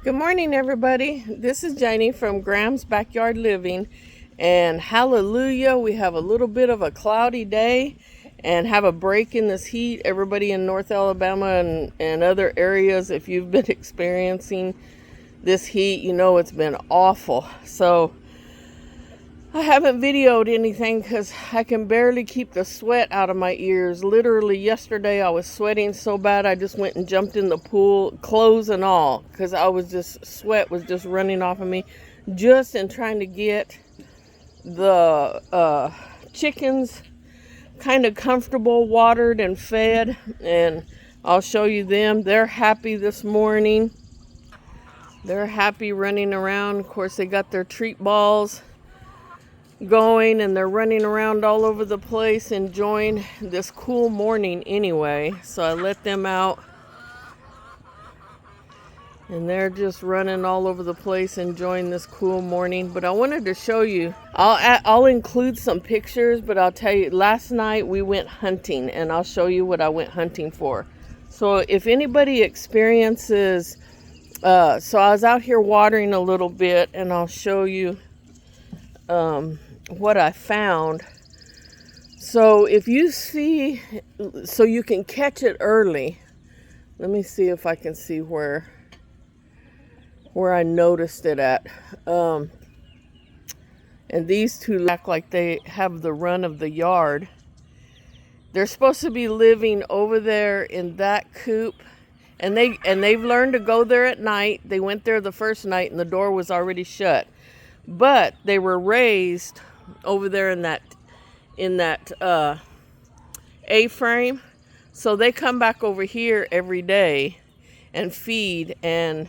Good morning, everybody. This is Janie from Graham's Backyard Living, and hallelujah, we have a little bit of a cloudy day and have a break in this heat. Everybody in North Alabama and other areas, if you've been experiencing this heat, you know it's been awful. So I haven't videoed anything because I can barely keep the sweat out of my ears. Literally yesterday I was sweating so bad I just went and jumped in the pool, clothes and all, because sweat was just running off of me just in trying to get the chickens kind of comfortable, watered and fed. And I'll show you them. They're happy this morning. They're happy running around. Of course, they got their treat balls going and they're running around all over the place enjoying this cool morning anyway. So I let them out and they're just running all over the place enjoying this cool morning. But I wanted to show you, I'll include some pictures, but I'll tell you, last night we went hunting and I'll show you what I went hunting for. So if anybody experiences so I was out here watering a little bit and I'll show you what I found. So if you see, so you can catch it early. Let me see if I can see where I noticed it at. And these two act like they have the run of the yard. They're supposed to be living over there in that coop, and they've learned to go there at night. They went there the first night and the door was already shut. But they were raised over there in that A-frame. So they come back over here every day and feed. And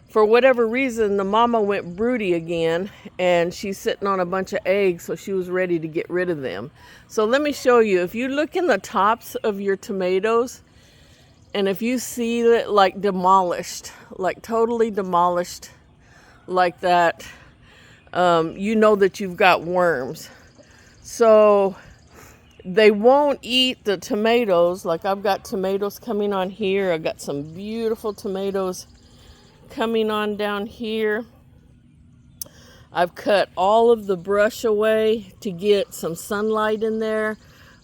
for whatever reason, the mama went broody again. And she's sitting on a bunch of eggs, so she was ready to get rid of them. So let me show you. If you look in the tops of your tomatoes, and if you see it like demolished, like totally demolished like that, you know that you've got worms. So they won't eat the tomatoes. Like I've got tomatoes coming on here. I got some beautiful tomatoes coming on down here. I've cut all of the brush away to get some sunlight in there.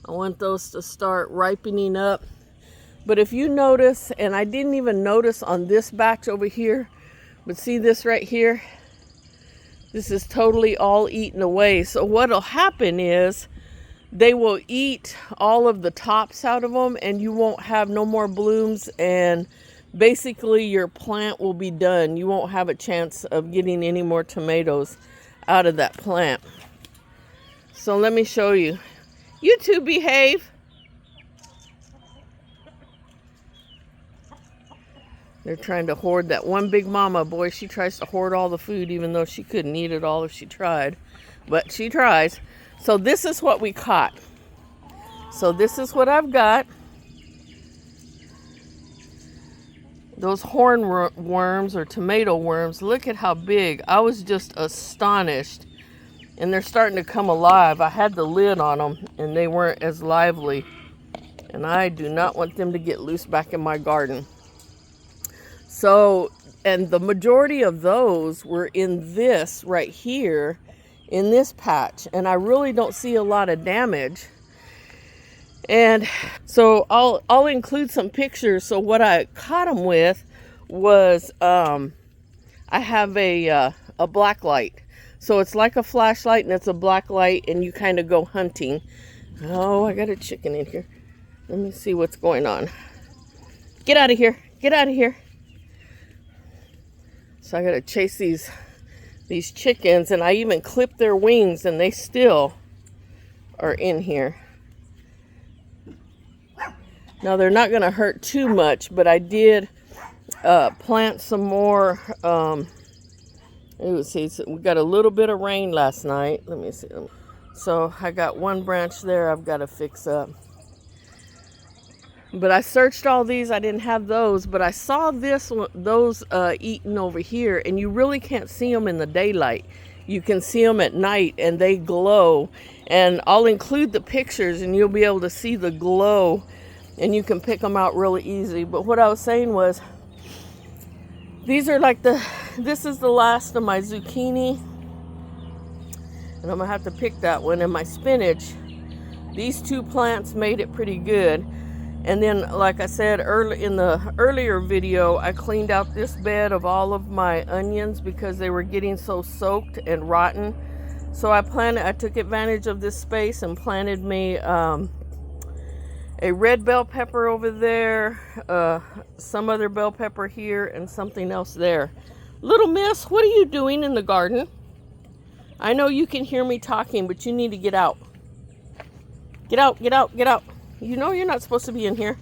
I want those to start ripening up. But if you notice, and I didn't even notice on this batch over here, but see this right here? This is totally all eaten away. So what'll happen is they will eat all of the tops out of them and you won't have no more blooms, and basically your plant will be done. You won't have a chance of getting any more tomatoes out of that plant. So let me show you. You two behave. They're trying to hoard that one big mama. Boy, she tries to hoard all the food even though she couldn't eat it all if she tried. But she tries. So this is what we caught. So this is what I've got. Those horn worms or tomato worms, look at how big. I was just astonished. And they're starting to come alive. I had the lid on them and they weren't as lively. And I do not want them to get loose back in my garden. So, and the majority of those were in this right here, in this patch. And I really don't see a lot of damage. And so I'll include some pictures. So what I caught them with was, I have a black light. So it's like a flashlight and it's a black light and you kind of go hunting. Oh, I got a chicken in here. Let me see what's going on. Get out of here. Get out of here. So I gotta chase these chickens, and I even clipped their wings and they still are in here. Now they're not gonna hurt too much, but I did plant some more. Let's see, we got a little bit of rain last night. Let me see. So I got one branch there I've got to fix up. But I searched all these. I didn't have those, but I saw those eaten over here, and you really can't see them in the daylight. You can see them at night, and they glow. And I'll include the pictures, and you'll be able to see the glow, and you can pick them out really easy. But what I was saying was, These are like this is the last of my zucchini. And I'm gonna have to pick that one. And my spinach, these two plants made it pretty good. And then, like I said in the earlier video, I cleaned out this bed of all of my onions because they were getting so soaked and rotten. So I took advantage of this space and planted me a red bell pepper over there, some other bell pepper here, and something else there. Little miss, what are you doing in the garden? I know you can hear me talking, but you need to get out. Get out, get out, get out. You know you're not supposed to be in here.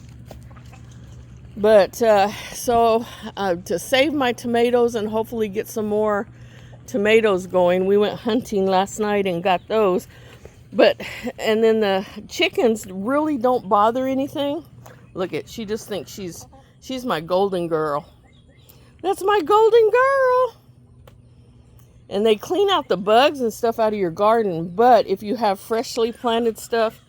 But so to save my tomatoes and hopefully get some more tomatoes going, we went hunting last night and got those. And then the chickens really don't bother anything. Look at, she just thinks she's my golden girl. That's my golden girl. And they clean out the bugs and stuff out of your garden. But if you have freshly planted stuff,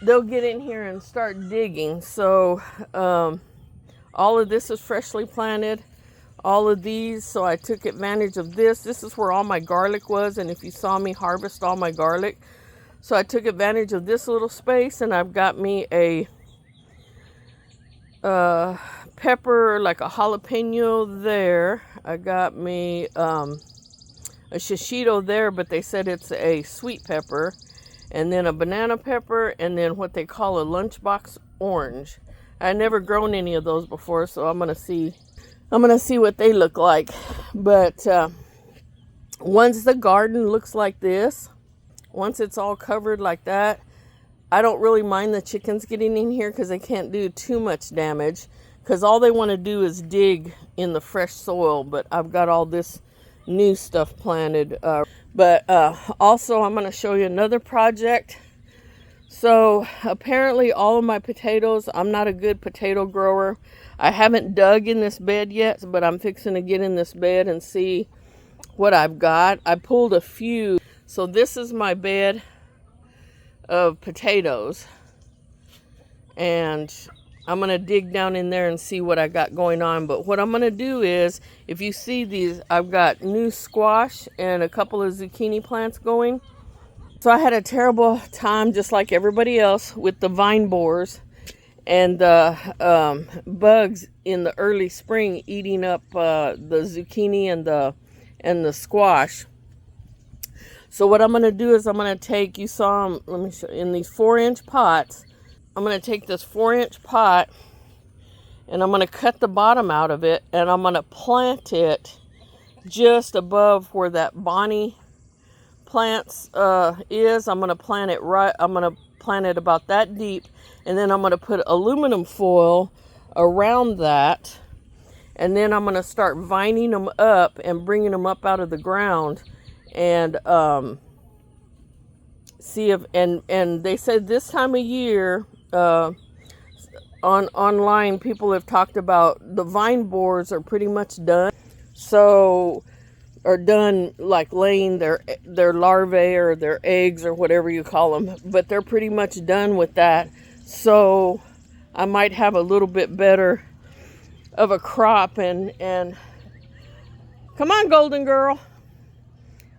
they'll get in here and start digging. So all of this is freshly planted. All of these, so I took advantage of this. This is where all my garlic was, and if you saw me harvest all my garlic. So I took advantage of this little space, and I've got me a pepper, like a jalapeno there. I got me a shishito there, but they said it's a sweet pepper. And then a banana pepper, and then what they call a lunchbox orange. I've never grown any of those before, so I'm gonna see what they look like. But once the garden looks like this, once it's all covered like that, I don't really mind the chickens getting in here because they can't do too much damage, because all they want to do is dig in the fresh soil. But I've got all this new stuff planted. But also I'm going to show you another project. So apparently all of my potatoes, I'm not a good potato grower. I haven't dug in this bed yet, but I'm fixing to get in this bed and see what I've got. I pulled a few. So this is my bed of potatoes. And I'm going to dig down in there and see what I got going on. But what I'm going to do is, if you see these, I've got new squash and a couple of zucchini plants going. So I had a terrible time, just like everybody else, with the vine borers and the bugs in the early spring eating up the zucchini and the squash. So what I'm going to do is I'm going to take, you saw them, let me show you, in these 4-inch pots. I'm going to take this 4-inch pot and I'm going to cut the bottom out of it, and I'm going to plant it just above where that Bonnie plants is. I'm going to plant it I'm going to plant it about that deep, and then I'm going to put aluminum foil around that, and then I'm going to start vining them up and bringing them up out of the ground, and see if, and they said this time of year, online people have talked about the vine borers are pretty much done. So are done, like laying their larvae or their eggs or whatever you call them, but they're pretty much done with that. So I might have a little bit better of a crop, and come on, golden girl,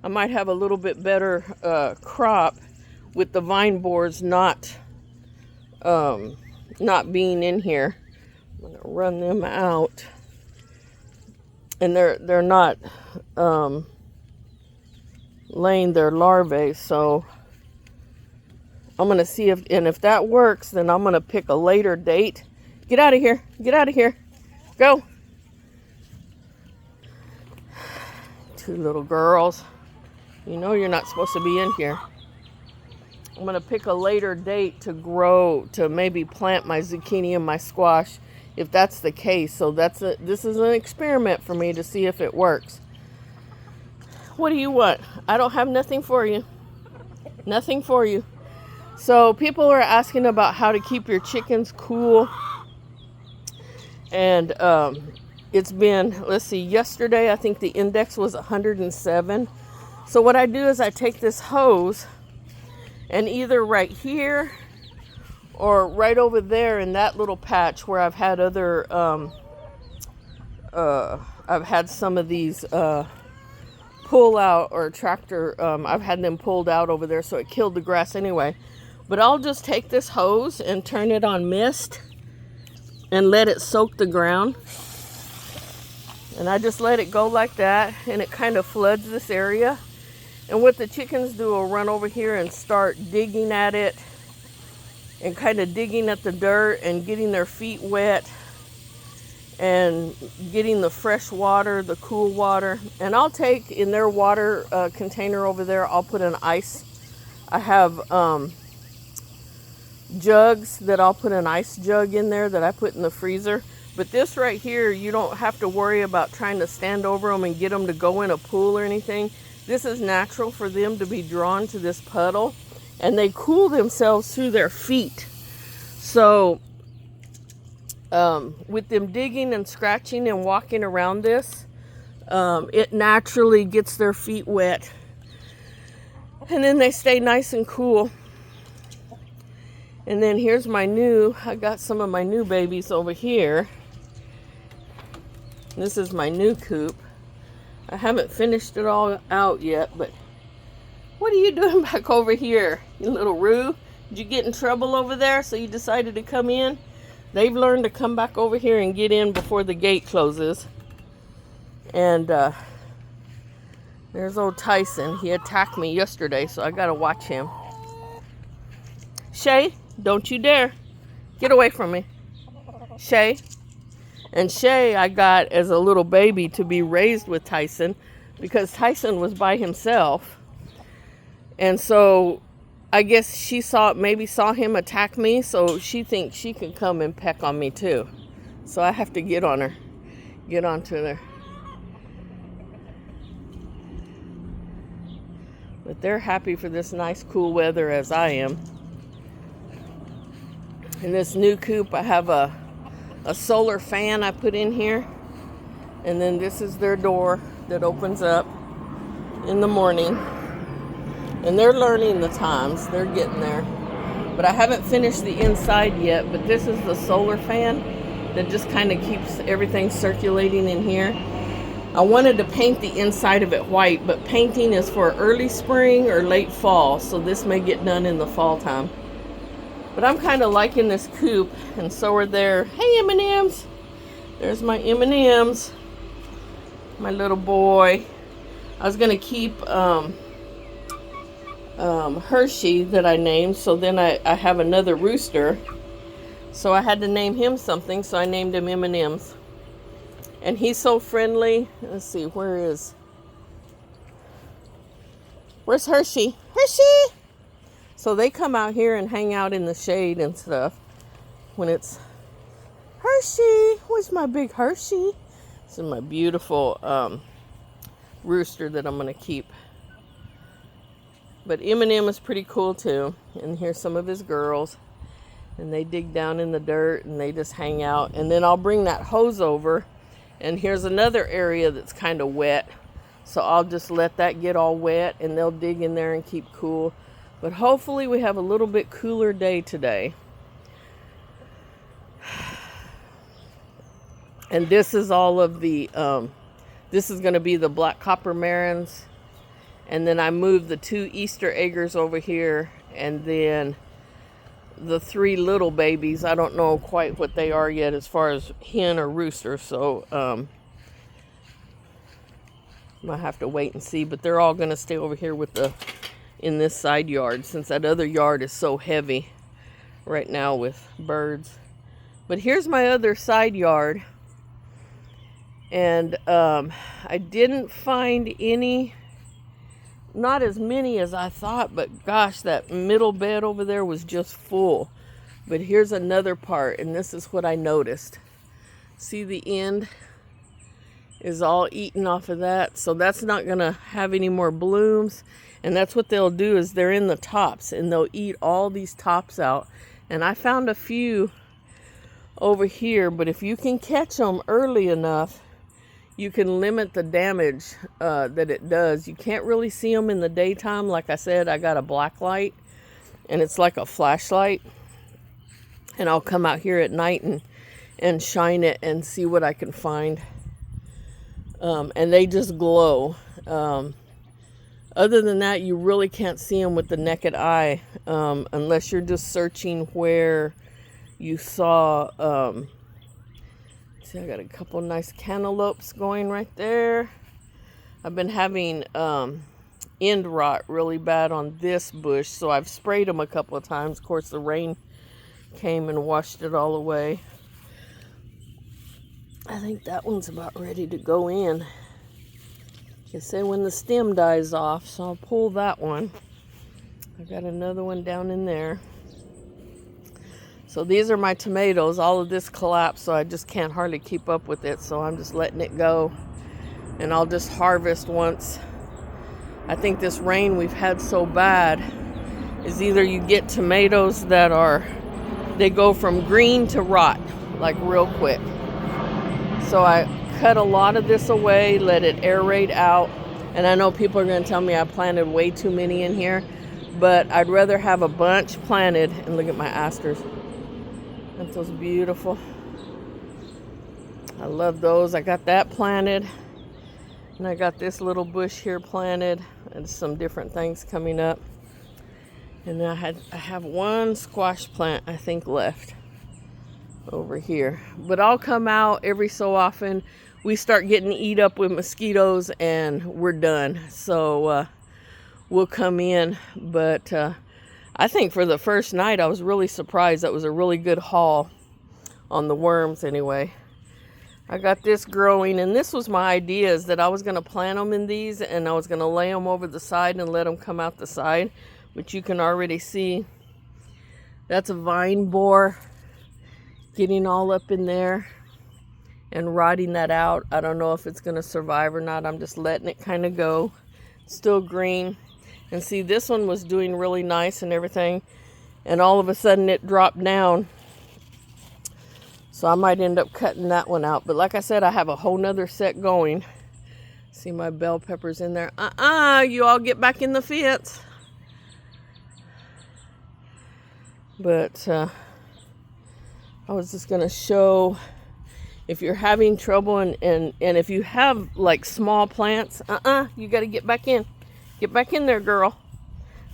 I might have a little bit better crop with the vine borers not being in here. I'm gonna run them out, and they're not laying their larvae. So I'm gonna see if that works. Then I'm gonna pick a later date. Get out of here! Get out of here! Go! Two little girls. You know you're not supposed to be in here. I'm going to pick a later date to maybe plant my zucchini and my squash, if that's the case. So this is an experiment for me to see if it works. What do you want? I don't have nothing for you. Nothing for you. So people are asking about how to keep your chickens cool. And it's been, let's see, yesterday I think the index was 107. So what I do is I take this hose, and either right here or right over there in that little patch where I've had other I've had some of these pull out, or tractor, I've had them pulled out over there, so it killed the grass anyway. But I'll just take this hose and turn it on mist and let it soak the ground. And I just let it go like that, and it kind of floods this area. And what the chickens do will run over here and start digging at it and kind of digging at the dirt and getting their feet wet and getting the fresh water, the cool water. And I'll take in their water container over there, I'll put an ice. I have jugs that I'll put an ice jug in there that I put in the freezer. But this right here, you don't have to worry about trying to stand over them and get them to go in a pool or anything. This is natural for them to be drawn to this puddle, and they cool themselves through their feet. So with them digging and scratching and walking around this, it naturally gets their feet wet, and then they stay nice and cool. And then here's I got some of my new babies over here. This is my new coop. I haven't finished it all out yet, but what are you doing back over here, you little Roo? Did you get in trouble over there, so you decided to come in? They've learned to come back over here and get in before the gate closes. And there's old Tyson. He attacked me yesterday, so I gotta watch him. Shay, don't you dare. Get away from me. Shay. And Shay I got as a little baby to be raised with Tyson because Tyson was by himself. And so I guess she maybe saw him attack me, so she thinks she can come and peck on me too. So I have to get onto her. But they're happy for this nice cool weather as I am. In this new coop, I have a solar fan I put in here. And then this is their door that opens up in the morning. And they're learning the times. They're getting there. But I haven't finished the inside yet. But this is the solar fan that just kind of keeps everything circulating in here. I wanted to paint the inside of it white, but painting is for early spring or late fall. So this may get done in the fall time. But I'm kind of liking this coop, and so are their, hey M&Ms. There's my M&Ms. My little boy. I was going to keep Hershey that I named, so then I have another rooster. So I had to name him something, so I named him M&Ms. And he's so friendly. Let's see, where's Hershey? Hershey! So they come out here and hang out in the shade and stuff when it's Hershey. Where's my big Hershey? This is my beautiful rooster that I'm going to keep. But M&M is pretty cool too. And here's some of his girls. And they dig down in the dirt and they just hang out. And then I'll bring that hose over. And here's another area that's kind of wet. So I'll just let that get all wet and they'll dig in there and keep cool. But hopefully we have a little bit cooler day today. And this is all of the, this is going to be the black copper marans. And then I moved the 2 Easter eggers over here. And then the 3 little babies. I don't know quite what they are yet as far as hen or rooster. So I might have to wait and see. But they're all going to stay over here with in this side yard, since that other yard is so heavy right now with birds. But here's my other side yard, and I didn't find any, not as many as I thought, but gosh, that middle bed over there was just full. But here's another part, and this is what I noticed. See, the end is all eaten off of that, so that's not gonna have any more blooms. And that's what they'll do, is they're in the tops and they'll eat all these tops out. And I found a few over here, but if you can catch them early enough, you can limit the damage that it does. You can't really see them in the daytime. Like I said, I got a black light and it's like a flashlight. And I'll come out here at night and shine it and see what I can find. And they just glow. Other than that, you really can't see them with the naked eye, unless you're just searching where you saw. See, I got a couple nice cantaloupes going right there. I've been having end rot really bad on this bush, so I've sprayed them a couple of times. Of course, the rain came and washed it all away. I think that one's about ready to go in. You say when the stem dies off, so I'll pull that one. I got another one down in there. So these are my tomatoes. All of this collapsed, so I just can't hardly keep up with it, so I'm just letting it go. And I'll just harvest once. I think this rain we've had so bad is either you get tomatoes that they go from green to rot, like real quick. So I cut a lot of this away, let it aerate out. And I know people are going to tell me I planted way too many in here, but I'd rather have a bunch planted. And look at my asters. Aren't those beautiful? I love those. I got that planted. And I got this little bush here planted and some different things coming up. And I have one squash plant, I think, left over here. But I'll come out every so often. We start getting eat up with mosquitoes and we're done. So we'll come in. But I think for the first night, I was really surprised. That was a really good haul on the worms anyway. I got this growing, and this was my idea, is that I was going to plant them in these and I was going to lay them over the side and let them come out the side. But you can already see that's a vine borer getting all up in there and rotting that out. I don't know if it's going to survive or not. I'm just letting it kind of go. Still green. And see, this one was doing really nice and everything, and all of a sudden it dropped down. So I might end up cutting that one out. But like I said, I have a whole nother set going. See my bell peppers in there. You all get back in the fence. But I was just going to show, if you're having trouble and if you have like small plants, you got to get back in. Get back in there, girl.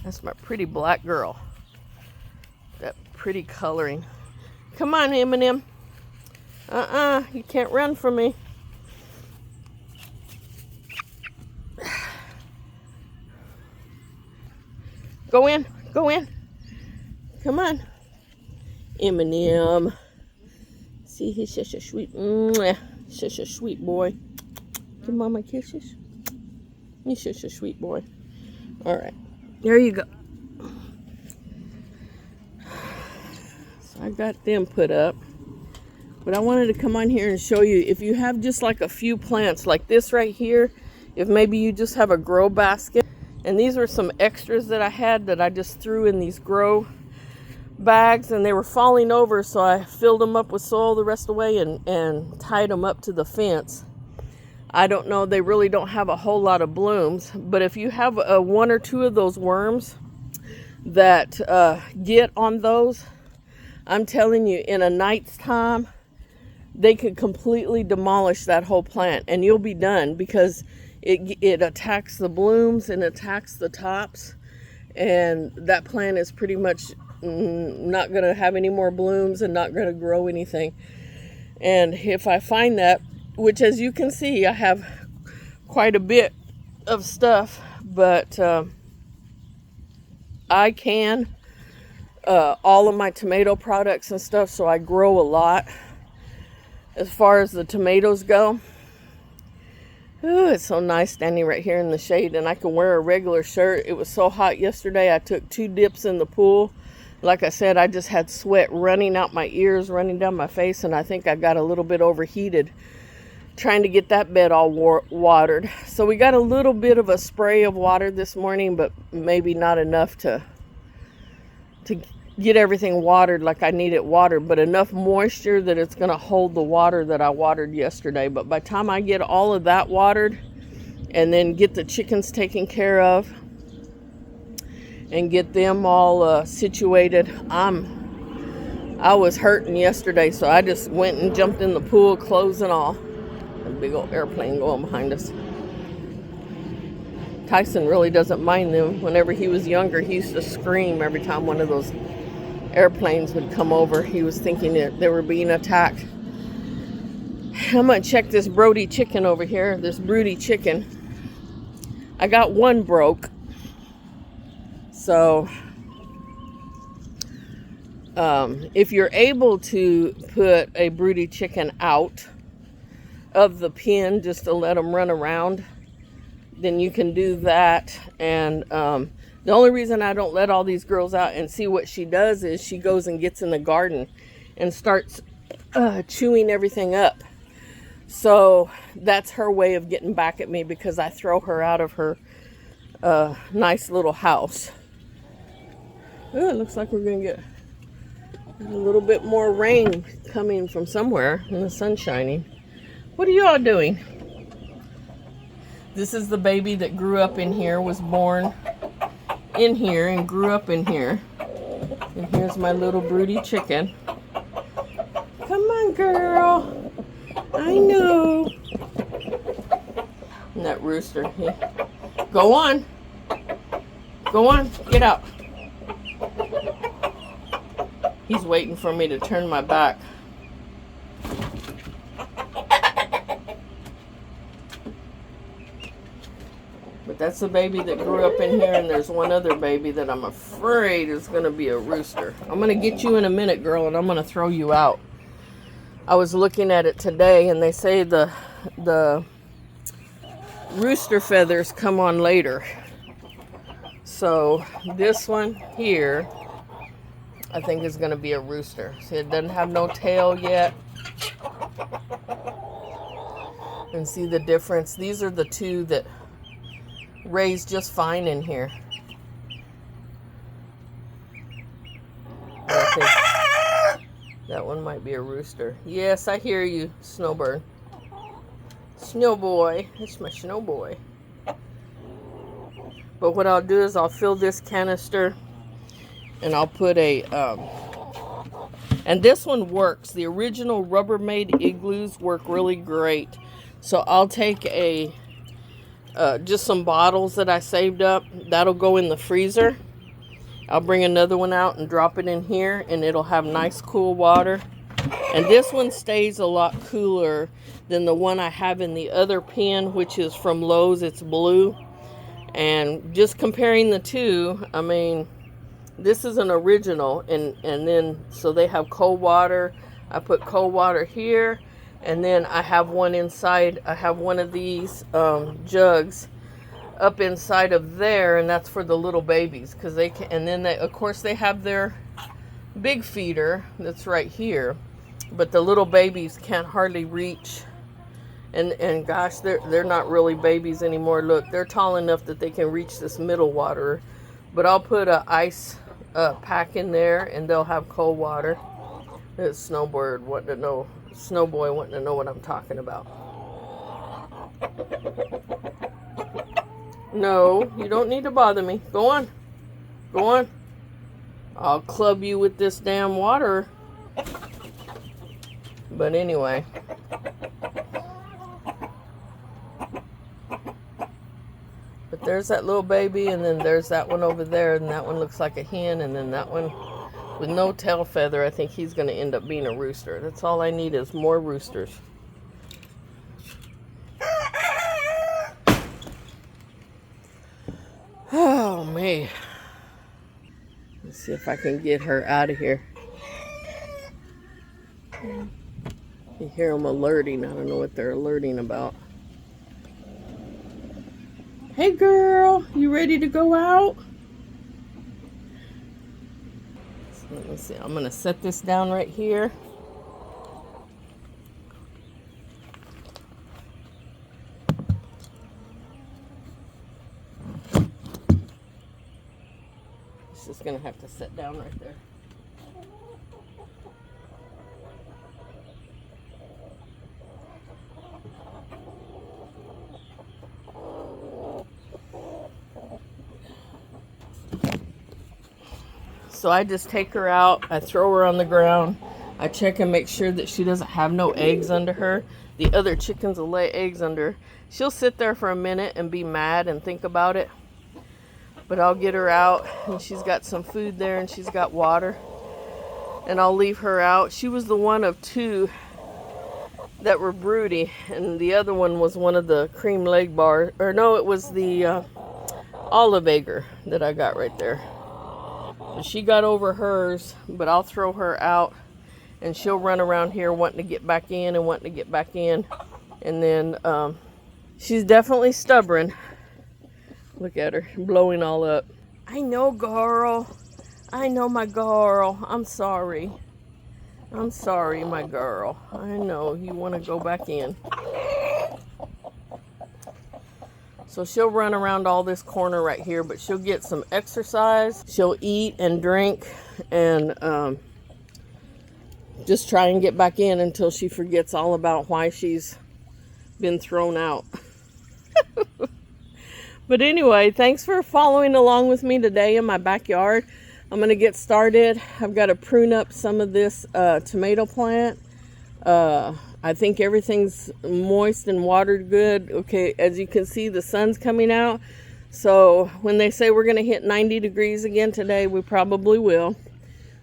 That's my pretty black girl. That pretty coloring. Come on, M&M. You can't run from me. Go in. Go in. Come on. M&M. See, he's such a sweet, such a sweet boy. Give Mama kisses. He's such a sweet boy. All right. There you go. So I got them put up. But I wanted to come on here and show you, if you have just like a few plants like this right here, if maybe you just have a grow basket. And these were some extras that I had that I just threw in these grow bags, and they were falling over, so I filled them up with soil the rest of the way and tied them up to the fence. I don't know, they really don't have a whole lot of blooms, but if you have one or two of those worms that get on those, I'm telling you, in a night's time, they could completely demolish that whole plant and you'll be done, because it attacks the blooms and attacks the tops, and that plant is pretty much not going to have any more blooms and not going to grow anything. And if I find that, which as you can see, I have quite a bit of stuff, but I can all of my tomato products and stuff, so I grow a lot as far as the tomatoes go. Ooh, it's so nice standing right here in the shade, and I can wear a regular shirt. It was so hot yesterday, I took 2 dips in the pool. Like I said, I just had sweat running out my ears, running down my face, and I think I got a little bit overheated trying to get that bed all watered. So we got a little bit of a spray of water this morning, but maybe not enough to get everything watered like I need it watered, but enough moisture that it's going to hold the water that I watered yesterday. But by the time I get all of that watered and then get the chickens taken care of and get them all situated, I was hurting yesterday, so I just went and jumped in the pool, clothes and all. big old airplane going behind us. Tyson really doesn't mind them. Whenever he was younger, he used to scream every time one of those airplanes would come over. He was thinking that they were being attacked. I'm gonna check this Brody chicken over here. This broody chicken. I got one broke. So if you're able to put a broody chicken out of the pen just to let them run around, then you can do that. And the only reason I don't let all these girls out and see what she does is she goes and gets in the garden and starts chewing everything up. So that's her way of getting back at me, because I throw her out of her nice little house. Oh, it looks like we're going to get a little bit more rain coming from somewhere, and the sun's shining. What are you all doing? This is the baby that grew up in here, was born in here and grew up in here. And here's my little broody chicken. Come on, girl. I know. And that rooster. Yeah. Go on. Go on. Get out. He's waiting for me to turn my back. But that's the baby that grew up in here, and there's one other baby that I'm afraid is going to be a rooster. I'm going to get you in a minute, girl, and I'm going to throw you out. I was looking at it today, and they say the rooster feathers come on later. So this one here, I think is going to be a rooster. See, it doesn't have no tail yet. And see the difference? These are the two that raise just fine in here. I think that one might be a rooster. Yes, I hear you, Snowbird. Snow boy. It's my snow boy. But what I'll do is I'll fill this canister, and I'll put a, and this one works. The original Rubbermaid igloos work really great. So I'll take a, just some bottles that I saved up. That'll go in the freezer. I'll bring another one out and drop it in here, and it'll have nice cool water. And this one stays a lot cooler than the one I have in the other pen, which is from Lowe's. It's blue. And just comparing the two, I mean, this is an original, and then, so they have cold water. I put cold water here, and then I have one inside. I have one of these jugs up inside of there, and that's for the little babies, because they can, and then they, of course, they have their big feeder that's right here, but the little babies can't hardly reach. And gosh, they're not really babies anymore. Look, they're tall enough that they can reach this middle water. But I'll put a ice pack in there, and they'll have cold water. This Snowbird wanting to know, Snowboy wanting to know what I'm talking about. No, you don't need to bother me. Go on. Go on. I'll club you with this damn water. But anyway. But there's that little baby, and then there's that one over there, and that one looks like a hen, and then that one with no tail feather. I think he's going to end up being a rooster. That's all I need is more roosters. Oh, man. Let's see if I can get her out of here. You hear them alerting. I don't know what they're alerting about. Hey girl, you ready to go out? So let me see. I'm going to set this down right here. It's just going to have to sit down right there. So I just take her out, I throw her on the ground, I check and make sure that she doesn't have no eggs under her. the other chickens will lay eggs under. She'll sit there for a minute and be mad and think about it. But I'll get her out, and she's got some food there, and she's got water. And I'll leave her out. She was the one of two that were broody, and the other one was one of the cream leg bars. Or no, it was the olive egger that I got right there. And she got over hers, but I'll throw her out, and she'll run around here wanting to get back in and wanting to get back in. And then she's definitely stubborn. Look at her, blowing all up. I know, girl. I know, my girl. I'm sorry. I'm sorry, my girl. I know you want to go back in. So she'll run around all this corner right here, but she'll get some exercise. She'll eat and drink and just try and get back in until she forgets all about why she's been thrown out. But anyway, thanks for following along with me today in my backyard. I'm going to get started. I've got to prune up some of this tomato plant. I think everything's moist and watered good. Okay, as you can see, the sun's coming out. So when they say we're going to hit 90 degrees again today, we probably will.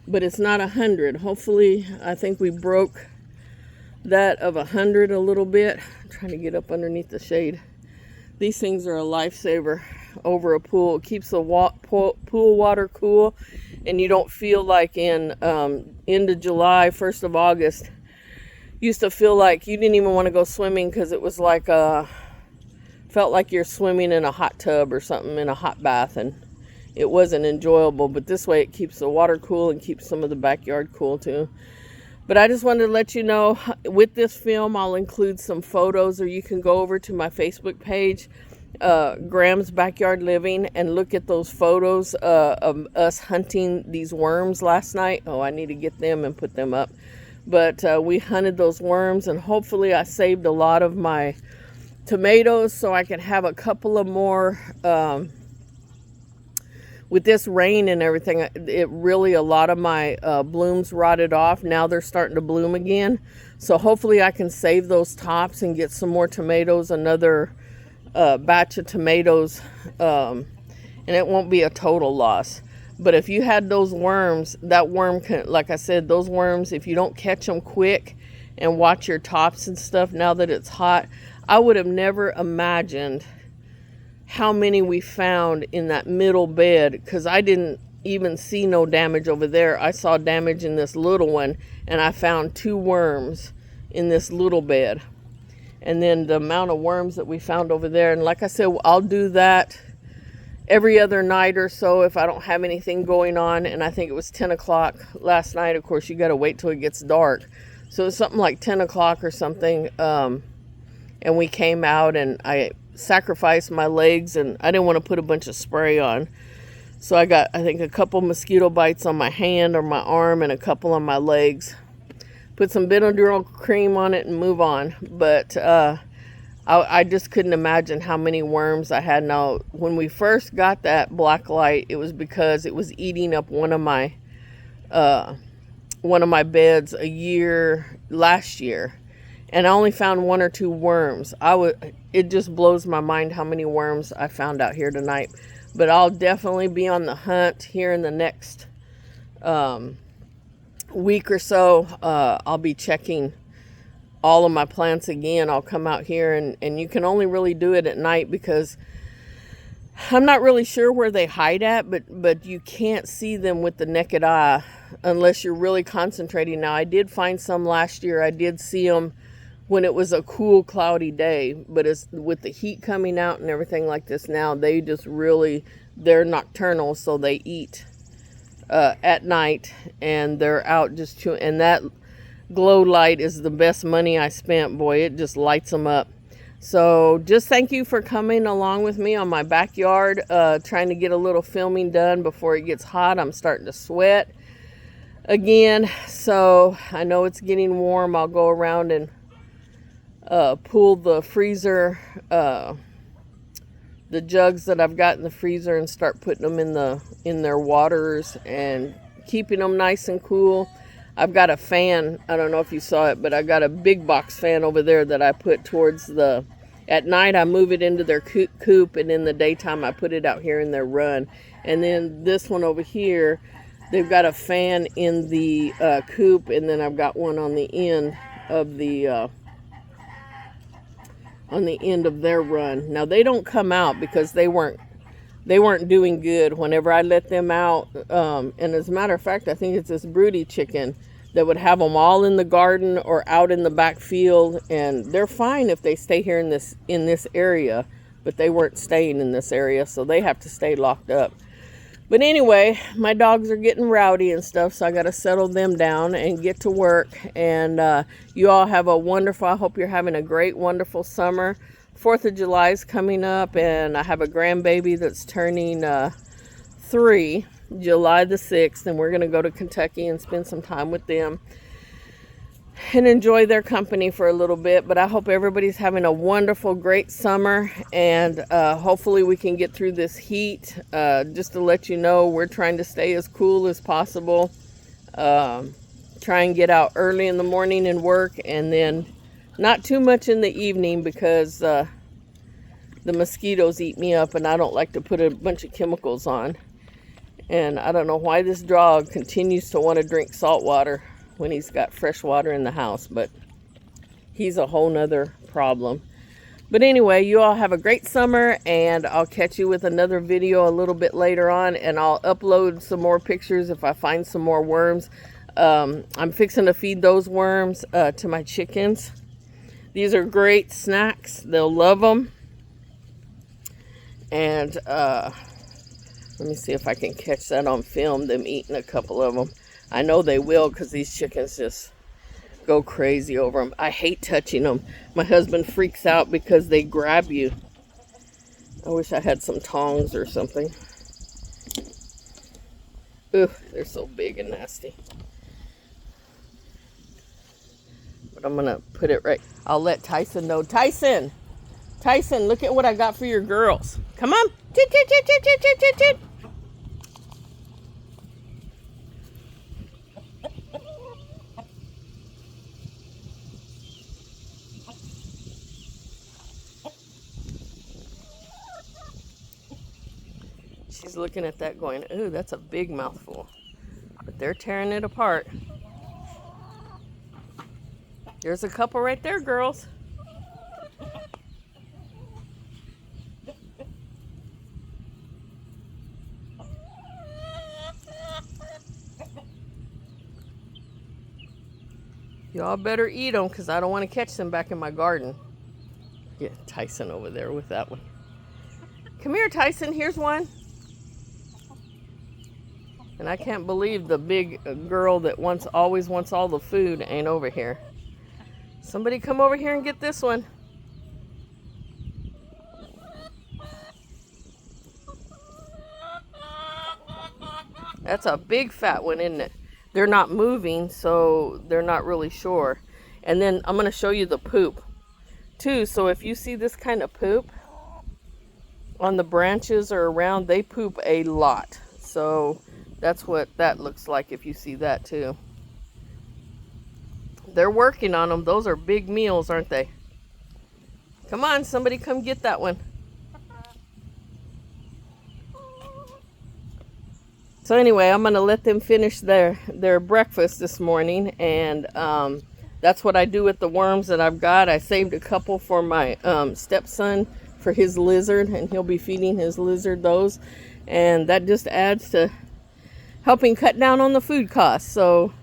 But it's not 100. Hopefully, I think we broke that of 100 a little bit. I'm trying to get up underneath the shade. These things are a lifesaver over a pool. It keeps the pool water cool, and you don't feel like in end of July, 1st of August, used to feel like you didn't even want to go swimming because it was like felt like you're swimming in a hot tub or something, in a hot bath, and it wasn't enjoyable. But this way it keeps the water cool and keeps some of the backyard cool too. But I just wanted to let you know, with this film, I'll include some photos, or you can go over to my Facebook page, Graham's Backyard Living, and look at those photos of us hunting these worms last night. Oh, I need to get them and put them up. But we hunted those worms, and hopefully I saved a lot of my tomatoes so I can have a couple of more. With this rain and everything, a lot of my blooms rotted off. Now they're starting to bloom again. So hopefully I can save those tops and get some more tomatoes, another batch of tomatoes, and it won't be a total loss. But if you had those worms, that worm can, like I said, those worms, if you don't catch them quick and watch your tops and stuff now that it's hot, I would have never imagined how many we found in that middle bed, because I didn't even see no damage over there. I saw damage in this little one, and I found 2 worms in this little bed. And then the amount of worms that we found over there, and like I said, I'll do that every other night or so if I don't have anything going on. And I think it was 10 o'clock last night. Of course, you got to wait till it gets dark. So it's something like 10 o'clock or something, and we came out, and I sacrificed my legs, and I didn't want to put a bunch of spray on. So I got, I think, a couple mosquito bites on my hand or my arm and a couple on my legs. Put some Benadryl cream on it and move on. But I just couldn't imagine how many worms I had. Now, when we first got that black light, it was because it was eating up one of my beds last year. And I only found 1 or 2 worms. It just blows my mind how many worms I found out here tonight. But I'll definitely be on the hunt here in the next week or so. I'll be checking all of my plants again. I'll come out here, and you can only really do it at night because I'm not really sure where they hide at, but you can't see them with the naked eye unless you're really concentrating. Now, I did find some last year. I did see them when it was a cool, cloudy day, but it's with the heat coming out and everything like this now, they're nocturnal, so they eat at night, and they're out just and that glow light is the best money I spent. Boy, it just lights them up. So just thank you for coming along with me on my backyard, trying to get a little filming done before it gets hot. I'm starting to sweat again, so I know it's getting warm. I'll go around and pull the freezer, the jugs that I've got in the freezer, and start putting them in their waters and keeping them nice and cool. I've got a fan. I don't know if you saw it, but I got a big box fan over there that I put towards the... At night, I move it into their coop, and in the daytime, I put it out here in their run. And then this one over here, they've got a fan in the coop, and then I've got one on the end of the their run. Now they don't come out because they weren't doing good whenever I let them out. And as a matter of fact, I think it's this broody chicken that would have them all in the garden or out in the back field, and they're fine if they stay here in this area, but they weren't staying in this area, so they have to stay locked up. But anyway, my dogs are getting rowdy and stuff, so I got to settle them down and get to work. And you all have a wonderful, I hope you're having a great, wonderful summer. 4th of July is coming up, and I have a grandbaby that's turning 3, July the 6th, and we're going to go to Kentucky and spend some time with them and enjoy their company for a little bit. But I hope everybody's having a wonderful, great summer, and hopefully we can get through this heat. Just to let you know, we're trying to stay as cool as possible. Try and get out early in the morning and work, and then not too much in the evening because the mosquitoes eat me up, and I don't like to put a bunch of chemicals on. And I don't know why this dog continues to want to drink salt water when he's got fresh water in the house, but he's a whole nother problem. But anyway, you all have a great summer, and I'll catch you with another video a little bit later on, and I'll upload some more pictures if I find some more worms. I'm fixing to feed those worms to my chickens. These are great snacks. They'll love them. And let me see if I can catch that on film, them eating a couple of them. I know they will, because these chickens just go crazy over them. I hate touching them. My husband freaks out because they grab you. I wish I had some tongs or something. Ugh, they're so big and nasty. But I'm going to put it right. I'll let Tyson know. Tyson, look at what I got for your girls. Come on. Chit, chit, chit, chit, chit, chit, chit, chit. She's looking at that going, ooh, that's a big mouthful. But they're tearing it apart. There's a couple right there, girls. Y'all better eat them, because I don't want to catch them back in my garden. Yeah, Tyson over there with that one. Come here, Tyson. Here's one. And I can't believe the big girl that always wants all the food ain't over here. Somebody come over here and get this one. That's a big fat one, isn't it? They're not moving, so they're not really sure. And then I'm going to show you the poop too. So if you see this kind of poop on the branches or around, they poop a lot. So that's what that looks like if you see that too. They're working on them. Those are big meals, aren't they? Come on, somebody come get that one. So anyway, I'm going to let them finish their breakfast this morning. And that's what I do with the worms that I've got. I saved a couple for my stepson for his lizard, and he'll be feeding his lizard those. And that just adds to helping cut down on the food costs. So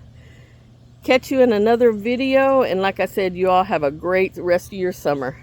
catch you in another video. And like I said, you all have a great rest of your summer.